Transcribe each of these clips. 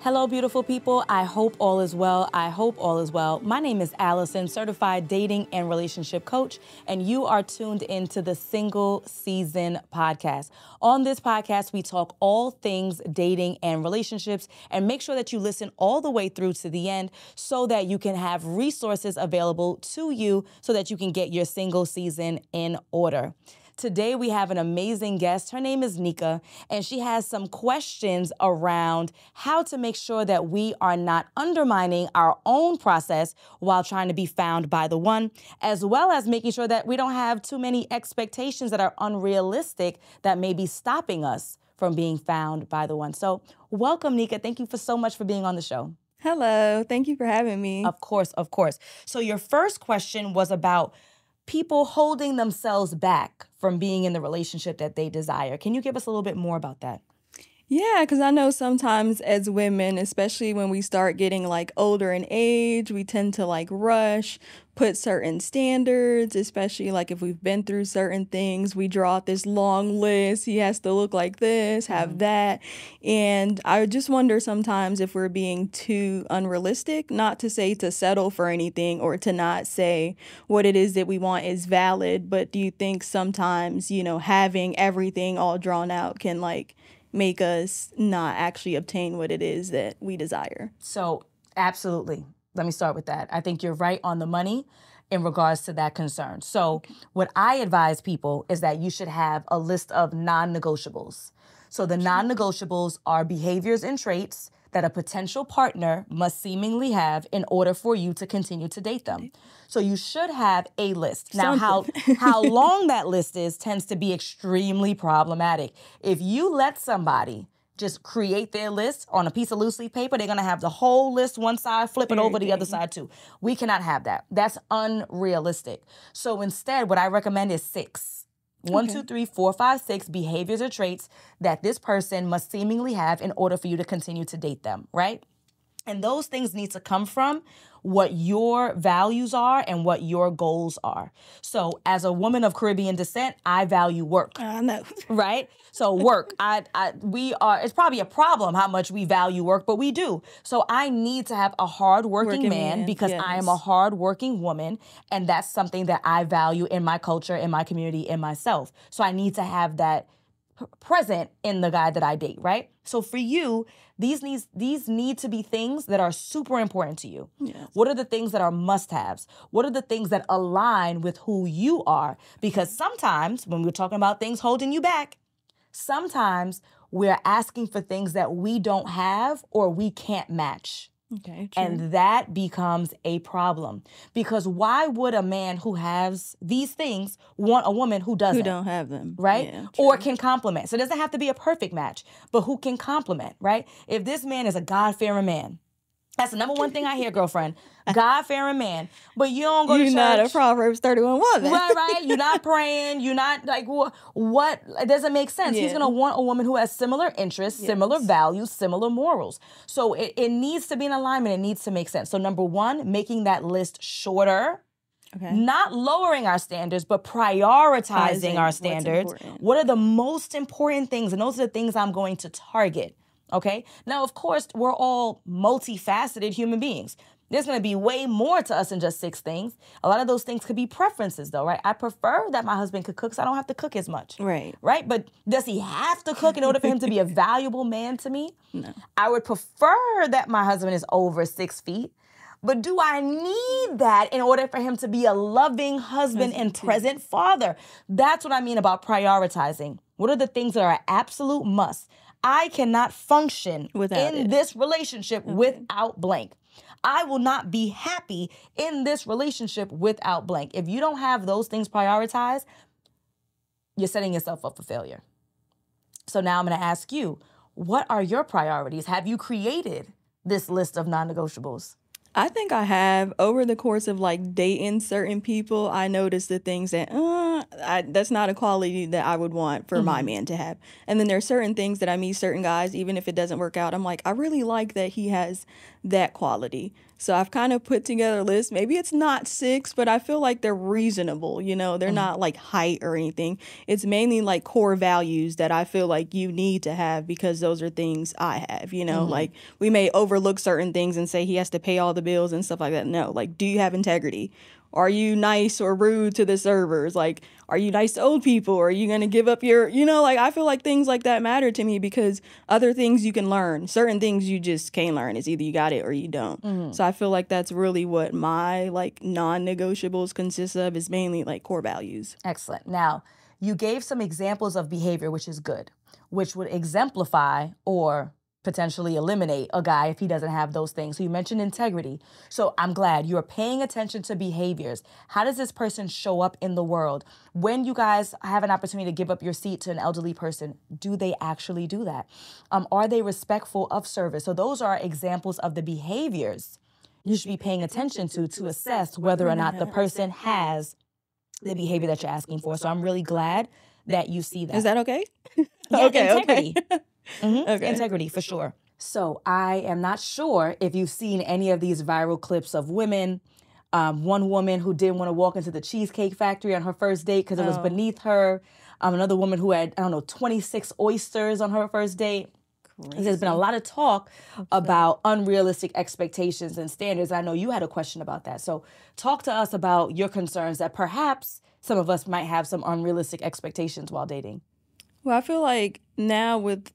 Hello, beautiful people. I hope all is well. I hope all is well. My name is Alison, certified dating and relationship coach, and you are tuned into the Single Season podcast. On this podcast, we talk all things dating and relationships, and make sure that you listen all the way through to the end so that you can have resources available to you so that you can get your single season in order. Today, we have an amazing guest. Her name is Nika, and she has some questions around how to make sure that we are not undermining our own process while trying to be found by the one, as well as making sure that we don't have too many expectations that are unrealistic that may be stopping us from being found by the one. So welcome, Nika. Thank you so much for being on the show. Hello. Thank you for having me. Of course, of course. So your first question was about people holding themselves back from being in the relationship that they desire. Can you give us a little bit more about that? Yeah, because I know sometimes as women, especially when we start getting older in age, we tend to rush, put certain standards, especially if we've been through certain things. We draw out this long list. He has to look like this, have that. And I just wonder sometimes if we're being too unrealistic, not to say to settle for anything or to not say what it is that we want is valid. But do you think sometimes, having everything all drawn out can make us not actually obtain what it is that we desire? So absolutely. Let me start with that. I think you're right on the money in regards to that concern. So what I advise people is that you should have a list of non-negotiables. So the non-negotiables are behaviors and traits that a potential partner must seemingly have in order for you to continue to date them. So you should have a list. Now, how long that list is tends to be extremely problematic. If you let somebody just create their list on a piece of loose leaf paper, they're going to have the whole list one side, flip it over the other side too. We cannot have that. That's unrealistic. So instead, what I recommend is 6. 1, 2, 3, 4, 5, 6 behaviors or traits that this person must seemingly have in order for you to continue to date them, right? And those things need to come from what your values are and what your goals are. So as a woman of Caribbean descent, I value work. I know. Right? So work, it's probably a problem how much we value work, but we do. So I need to have a hardworking man because I am a hardworking woman. And that's something that I value in my culture, in my community, in myself. So I need to have that present in the guy that I date, right? So for you, these need to be things that are super important to you. Yes. What are the things that are must-haves? What are the things that align with who you are? Because sometimes when we're talking about things holding you back, sometimes we're asking for things that we don't have or we can't match. Okay, true. And that becomes a problem. Because why would a man who has these things want a woman who doesn't? Who don't have them. Right? Yeah, or can complement. So it doesn't have to be a perfect match, but who can complement, right? If this man is a God-fearing man, that's the number one thing I hear, girlfriend. God-fearing man. But you don't go to church. You're not a Proverbs 31 woman. Right. You're not praying. You're not what? It doesn't make sense. Yeah. He's going to want a woman who has similar interests, similar values, similar morals. So it needs to be in alignment. It needs to make sense. So number one, making that list shorter. Okay. Not lowering our standards, but prioritizing our standards. What are the most important things? And those are the things I'm going to target. Okay? Now, of course, we're all multifaceted human beings. There's going to be way more to us than just 6 things. A lot of those things could be preferences, though, right? I prefer that my husband could cook so I don't have to cook as much. Right. Right? But does he have to cook in order for him to be a valuable man to me? No. I would prefer that my husband is over 6 feet. But do I need that in order for him to be a loving husband and present father? That's what I mean about prioritizing. What are the things that are an absolute must? I cannot function in this relationship without blank. I will not be happy in this relationship without blank. If you don't have those things prioritized, you're setting yourself up for failure. So now I'm going to ask you, what are your priorities? Have you created this list of non-negotiables? I think I have. Over the course of dating certain people, I noticed the things that that's not a quality that I would want for my man to have. And then there are certain things that I meet certain guys, even if it doesn't work out, I'm like, I really like that he has that quality. So I've kind of put together a list. Maybe it's not 6, but I feel like they're reasonable. You know, they're not like height or anything. It's mainly like core values that I feel like you need to have because those are things I have. You know, like we may overlook certain things and say he has to pay all the bills and stuff like that. No, like, do you have integrity? Are you nice or rude to the servers? Like, are you nice to old people? Are you going to give up your, you know, like, I feel like things like that matter to me because other things you can learn. Certain things you just can't learn. It's either you got it or you don't. So I feel like that's really what my, like, non-negotiables consist of is mainly, like, core values. Excellent. Now, you gave some examples of behavior, which is good, which would exemplify or potentially eliminate a guy if he doesn't have those things. So you mentioned integrity. So I'm glad you're paying attention to behaviors. How does this person show up in the world? When you guys have an opportunity to give up your seat to an elderly person, do they actually do that? Are they respectful of service? So those are examples of the behaviors you should be paying attention to assess whether or not the person has the behavior that you're asking for. So I'm really glad that you see that. Is that okay? Yeah, okay. integrity. Okay. Integrity, for sure. So I am not sure if you've seen any of these viral clips of women. One woman who didn't want to walk into the Cheesecake Factory on her first date because it was beneath her. Another woman who had, 26 oysters on her first date. There's been a lot of talk about unrealistic expectations and standards. I know you had a question about that. So talk to us about your concerns that perhaps some of us might have some unrealistic expectations while dating. Well, I feel like now with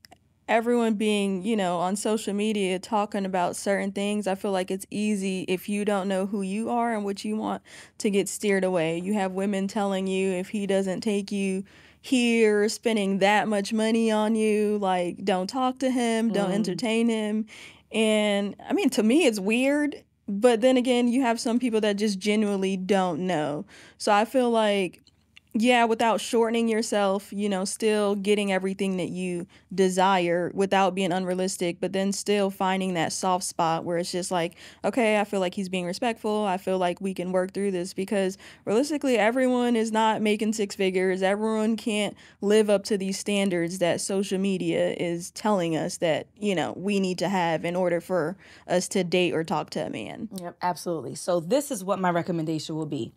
everyone being, on social media talking about certain things, I feel like it's easy if you don't know who you are and what you want to get steered away. You have women telling you if he doesn't take you here, spending that much money on you, like, don't talk to him, don't entertain him. And I mean, to me, it's weird. But then again, you have some people that just genuinely don't know. So I feel like, yeah, without shortening yourself, still getting everything that you desire without being unrealistic, but then still finding that soft spot where it's just like, okay, I feel like he's being respectful. I feel like we can work through this because realistically, everyone is not making 6 figures. Everyone can't live up to these standards that social media is telling us that, we need to have in order for us to date or talk to a man. Yep, absolutely. So this is what my recommendation will be.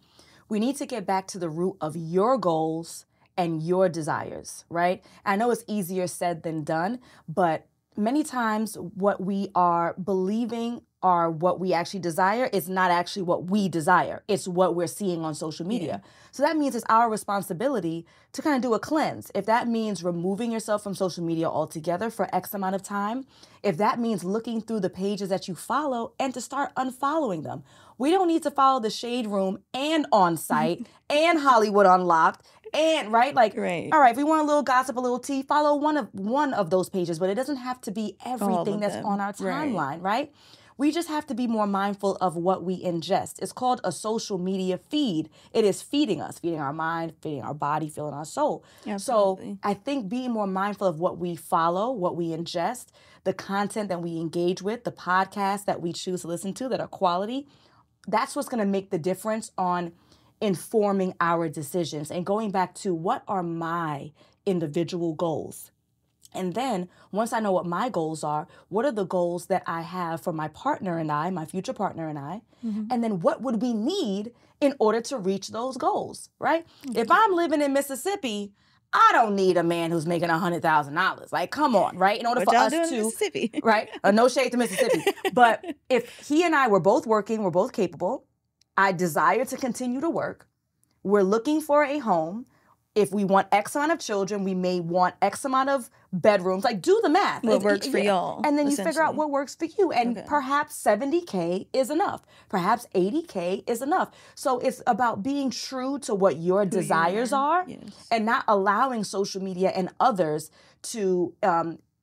We need to get back to the root of your goals and your desires, right? I know it's easier said than done, but many times what we are believing are what we actually desire is not actually what we desire. It's what we're seeing on social media. Yeah. So that means it's our responsibility to kind of do a cleanse. If that means removing yourself from social media altogether for X amount of time, if that means looking through the pages that you follow and to start unfollowing them. We don't need to follow the Shade Room and On Site and Hollywood Unlocked and right. All right, if we want a little gossip, a little tea, follow one of those pages, but it doesn't have to be everything that's on our timeline, right? We just have to be more mindful of what we ingest. It's called a social media feed. It is feeding us, feeding our mind, feeding our body, filling our soul. Absolutely. So I think being more mindful of what we follow, what we ingest, the content that we engage with, the podcasts that we choose to listen to that are quality, that's what's going to make the difference on informing our decisions and going back to what are my individual goals. And then once I know what my goals are, what are the goals that I have for my partner and I, my future partner and I, and then what would we need in order to reach those goals, right? If I'm living in Mississippi, I don't need a man who's making $100,000. Like, come on, right? In order for us to, Mississippi. Right? No shade to Mississippi. But if he and I were both working, we're both capable, I desire to continue to work, we're looking for a home. If we want X amount of children, we may want X amount of bedrooms. Like, do the math. What works for y'all. And then you figure out what works for you. And perhaps $70K is enough. Perhaps $80K is enough. So it's about being true to what your desires are and not allowing social media and others to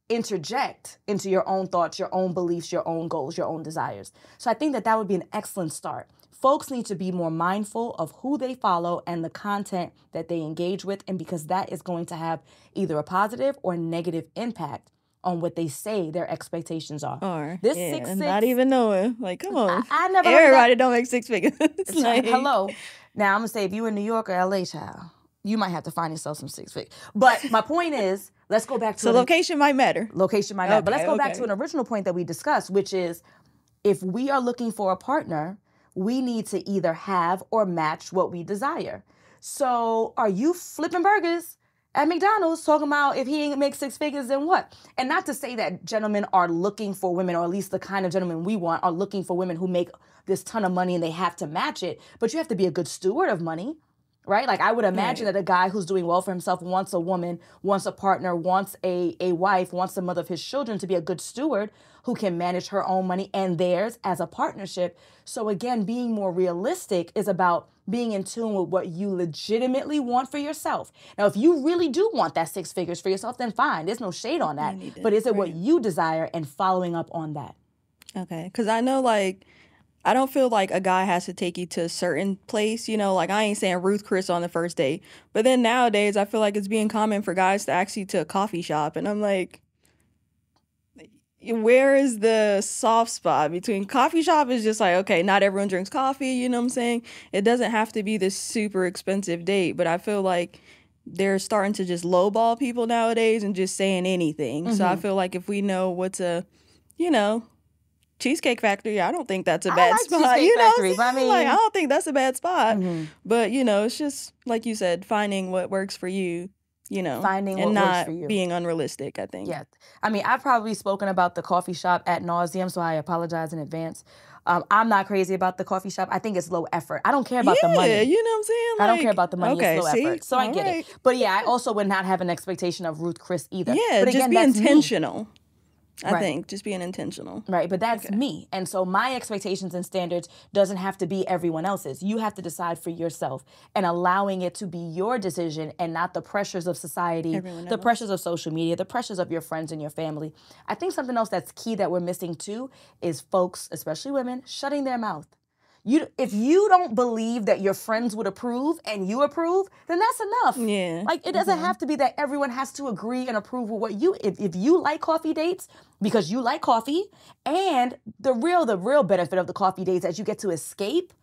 interject into your own thoughts, your own beliefs, your own goals, your own desires. So I think that would be an excellent start. Folks need to be more mindful of who they follow and the content that they engage with, and because that is going to have either a positive or negative impact on what they say their expectations are. Or this 6'6", not even knowing. Like, come on. I never Everybody don't make 6 figures. It's like, hello. Now I'm gonna say if you in New York or LA, child, you might have to find yourself some 6 figures. But my point is, let's go back to location might matter. Location might matter. But let's go back to an original point that we discussed, which is If we are looking for a partner, we need to either have or match what we desire. So are you flipping burgers at McDonald's talking about if he ain't make six figures, then what? And not to say that gentlemen are looking for women, or at least the kind of gentlemen we want are looking for women who make this ton of money and they have to match it, but you have to be a good steward of money. Right? Like I would imagine that a guy who's doing well for himself wants a woman, wants a partner, wants a wife, wants the mother of his children to be a good steward who can manage her own money and theirs as a partnership. So again, being more realistic is about being in tune with what you legitimately want for yourself. Now, if you really do want that six figures for yourself, then fine. There's no shade on that. But is it what you desire, and following up on that? Okay. Because I know, like, I don't feel like a guy has to take you to a certain place, you know, like I ain't saying Ruth Chris on the first date. But then nowadays, I feel like it's being common for guys to ask you to a coffee shop. And I'm like, where is the soft spot between coffee shop is just like, okay, not everyone drinks coffee, you know what I'm saying? It doesn't have to be this super expensive date, but I feel like they're starting to just lowball people nowadays and just saying anything. So I feel like if we know what's a, you know, Cheesecake Factory, I don't think that's a bad spot. Cheesecake you know, Factory, but I mean, like I don't think that's a bad spot. But you know, it's just like you said, finding what works for you. You know, finding and what works not for you. being unrealistic. I think. Yeah, I mean, I've probably spoken about the coffee shop ad nauseum, so I apologize in advance. I'm not crazy about the coffee shop. I think it's low effort. I don't care about the money. Yeah, you know what I'm saying? I don't care about the money. Okay, it's low effort. So I get it. But yeah, I also would not have an expectation of Ruth Chris either. Yeah, but just again, be that's intentional. Me. I think just being intentional. Right, but that's me. And so my expectations and standards doesn't have to be everyone else's. You have to decide for yourself, and allowing it to be your decision and not the pressures of society, the pressures of social media, the pressures of your friends and your family. I think something else that's key that we're missing too is folks, especially women, shutting their mouth. If you don't believe that your friends would approve and you approve, then that's enough. Yeah. Like it doesn't have to be that everyone has to agree and approve with what you. If you like coffee dates because you like coffee, and the real benefit of the coffee dates is you get to escape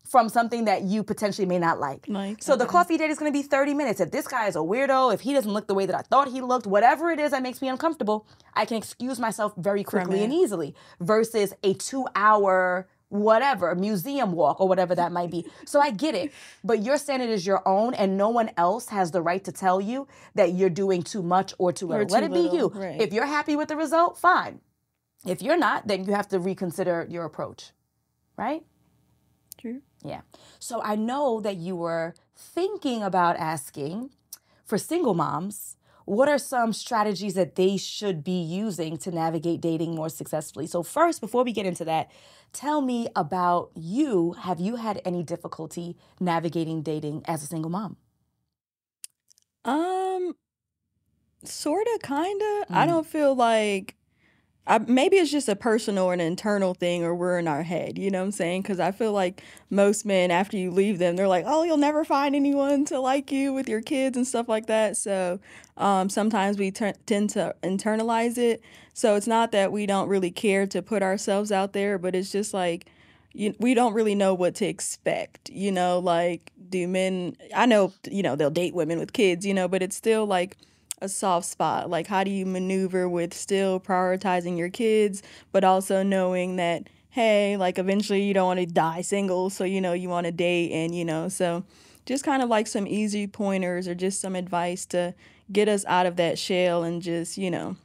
from something that you potentially may not like. So the coffee date is going to be 30 minutes. If this guy is a weirdo, if he doesn't look the way that I thought he looked, whatever it is that makes me uncomfortable, I can excuse myself very quickly and easily versus a 2-hour whatever, museum walk or whatever that might be. So I get it, but your standard is your own, and no one else has the right to tell you that you're doing too much or too little. Let it be you. Right. If you're happy with the result, fine. If you're not, then you have to reconsider your approach, right? True. Yeah. So I know that you were thinking about asking for single moms, what are some strategies that they should be using to navigate dating more successfully? So first, before we get into that, tell me about you. Have you had any difficulty navigating dating as a single mom? Sorta, kinda. I don't feel like maybe it's just a personal or an internal thing, or we're in our head, you know what I'm saying? Because I feel like most men, after you leave them, they're like, oh, you'll never find anyone to like you with your kids and stuff like that. So sometimes we tend to internalize it. So it's not that we don't really care to put ourselves out there, but it's just like we don't really know what to expect, you know? Like, do men, I know, you know, they'll date women with kids, you know, but it's still like a soft spot. Like, how do you maneuver with still prioritizing your kids, but also knowing that, hey, like eventually you don't want to die single, so you know you want to date, and you know, so just kind of like some easy pointers or just some advice to get us out of that shell and just, you know,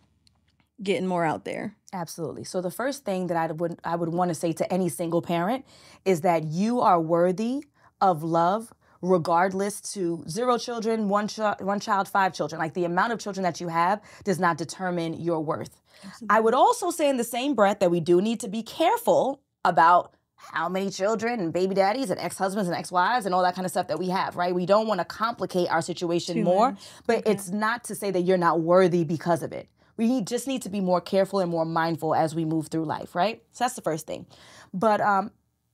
getting more out there. Absolutely. So the first thing that I would want to say to any single parent is that you are worthy of love, regardless to 0 children, one child, 5 children. Like, the amount of children that you have does not determine your worth. Absolutely. I would also say in the same breath that we do need to be careful about how many children and baby daddies and ex-husbands and ex-wives and all that kind of stuff that we have, right? We don't want to complicate our situation more, but it's not to say that you're not worthy because of it. We just need to be more careful and more mindful as we move through life, right? So that's the first thing. But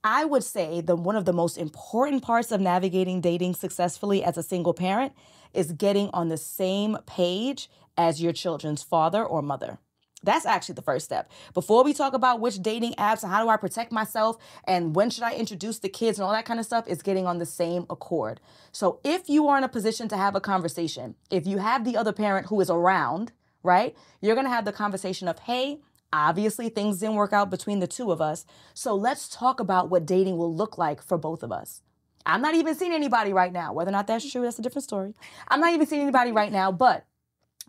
I would say one of the most important parts of navigating dating successfully as a single parent is getting on the same page as your children's father or mother. That's actually the first step. Before we talk about which dating apps and how do I protect myself and when should I introduce the kids and all that kind of stuff, is getting on the same accord. So if you are in a position to have a conversation, if you have the other parent who is around, right, you're going to have the conversation of, hey, Obviously, things didn't work out between the two of us. So let's talk about what dating will look like for both of us. I'm not even seeing anybody right now. Whether or not that's true, that's a different story. I'm not even seeing anybody right now, but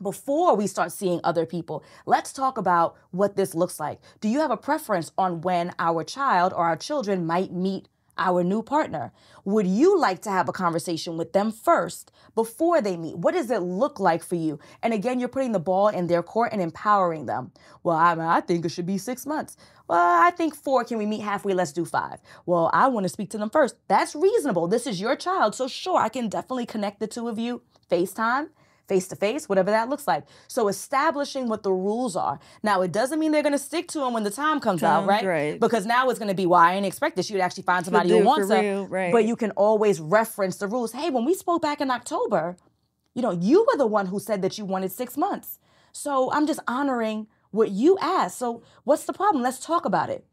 before we start seeing other people, let's talk about what this looks like. Do you have a preference on when our child or our children might meet our new partner? Would you like to have a conversation with them first before they meet? What does it look like for you? And again, you're putting the ball in their court and empowering them. Well, I think it should be 6 months. Well, I think 4. Can we meet halfway? Let's do 5. Well, I want to speak to them first. That's reasonable. This is your child. So sure, I can definitely connect the two of you. FaceTime, face-to-face, whatever that looks like. So establishing what the rules are. Now, it doesn't mean they're going to stick to them when the time comes out, right? Because now it's going to be, well, I didn't expect this. You'd actually find somebody who wants it. Right. But you can always reference the rules. Hey, when we spoke back in October, you were the one who said that you wanted 6 months. So I'm just honoring what you asked. So what's the problem? Let's talk about it.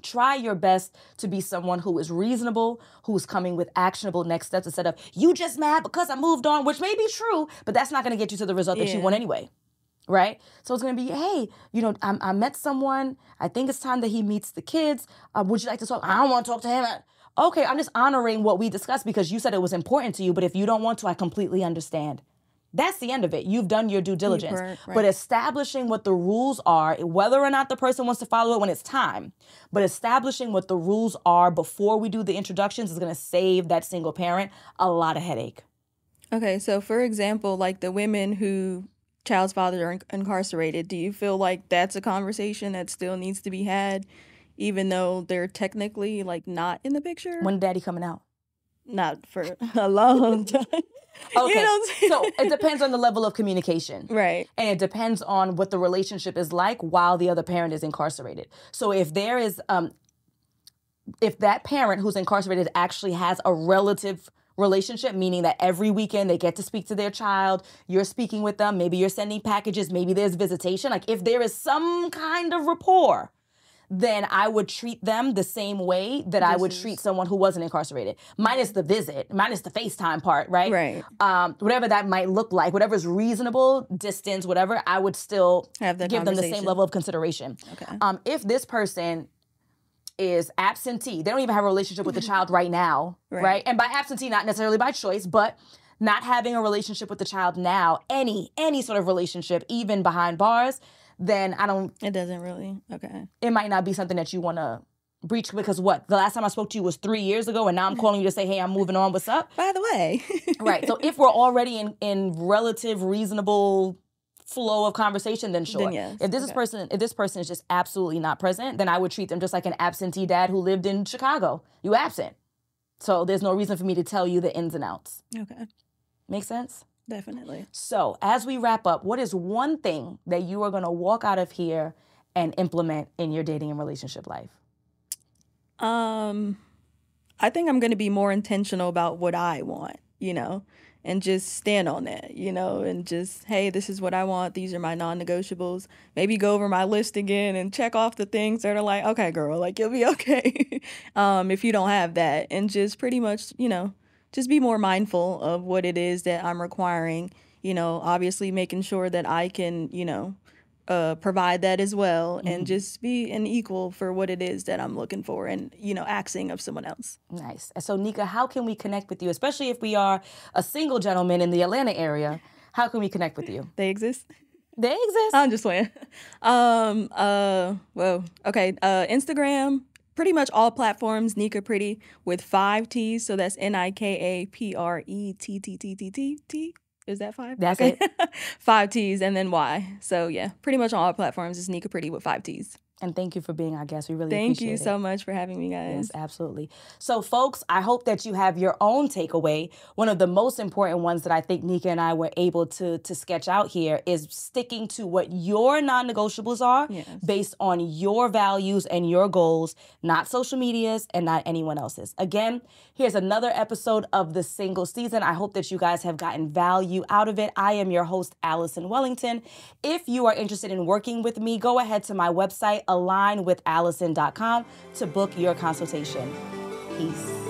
Try your best to be someone who is reasonable, who's coming with actionable next steps instead of, you just mad because I moved on, which may be true, but that's not going to get you to the result that you want anyway, right? So it's going to be, hey, I met someone. I think it's time that he meets the kids. Would you like to talk? I don't want to talk to him. Okay, I'm just honoring what we discussed because you said it was important to you, but if you don't want to, I completely understand. That's the end of it. You've done your due diligence. Right. But establishing what the rules are, whether or not the person wants to follow it when it's time, but establishing what the rules are before we do the introductions is going to save that single parent a lot of headache. Okay, so for example, like the women who child's fathers are incarcerated, do you feel like that's a conversation that still needs to be had, even though they're technically like not in the picture? When daddy coming out? Not for a long time. Okay, so it depends on the level of communication. Right. And it depends on what the relationship is like while the other parent is incarcerated. So if there is, if that parent who's incarcerated actually has a relative relationship, meaning that every weekend they get to speak to their child, you're speaking with them, maybe you're sending packages, maybe there's visitation, like if there is some kind of rapport, then I would treat them the same way that I would treat someone who wasn't incarcerated. Minus the visit, minus the FaceTime part, right? Right. Whatever that might look like, whatever's reasonable, distance, whatever, I would still give them the same level of consideration. Okay. If this person is absentee, they don't even have a relationship with the child right now, right? And by absentee, not necessarily by choice, but not having a relationship with the child now, any sort of relationship, even behind bars, then it doesn't really, okay. It might not be something that you want to breach because what? The last time I spoke to you was 3 years ago and now I'm calling you to say, hey, I'm moving on. What's up? By the way. Right. So if we're already in relative, reasonable flow of conversation, then sure. Then yes. If this person is just absolutely not present, then I would treat them just like an absentee dad who lived in Chicago. You absent. So there's no reason for me to tell you the ins and outs. Okay. Make sense? Definitely. So as we wrap up, what is one thing that you are going to walk out of here and implement in your dating and relationship life? I think I'm going to be more intentional about what I want, and just stand on that, and just, hey, this is what I want. These are my non-negotiables. Maybe go over my list again and check off the things that are like, okay, girl, like you'll be okay. If you don't have that, and just pretty much, just be more mindful of what it is that I'm requiring, obviously making sure that I can, provide that as well, and just be an equal for what it is that I'm looking for and, asking of someone else. Nice. So Nika, how can we connect with you, especially if we are a single gentleman in the Atlanta area? How can we connect with you? They exist? They exist. I'm just playing. Okay. Instagram. Pretty much all platforms, Nika Pretty with 5 T's. So that's NIKAPRETTTTT. Is that 5? That's it. 5 T's and then Y. So yeah, pretty much on all platforms is Nika Pretty with 5 T's. And thank you for being our guest. We really appreciate it. Thank you so much for having me, guys. Yes, absolutely. So, folks, I hope that you have your own takeaway. One of the most important ones that I think Nika and I were able to sketch out here is sticking to what your non-negotiables are based on your values and your goals, not social media's and not anyone else's. Again, here's another episode of The Single Season. I hope that you guys have gotten value out of it. I am your host, Alison Wellington. If you are interested in working with me, go ahead to my website, alignwithallison.com, to book your consultation. Peace.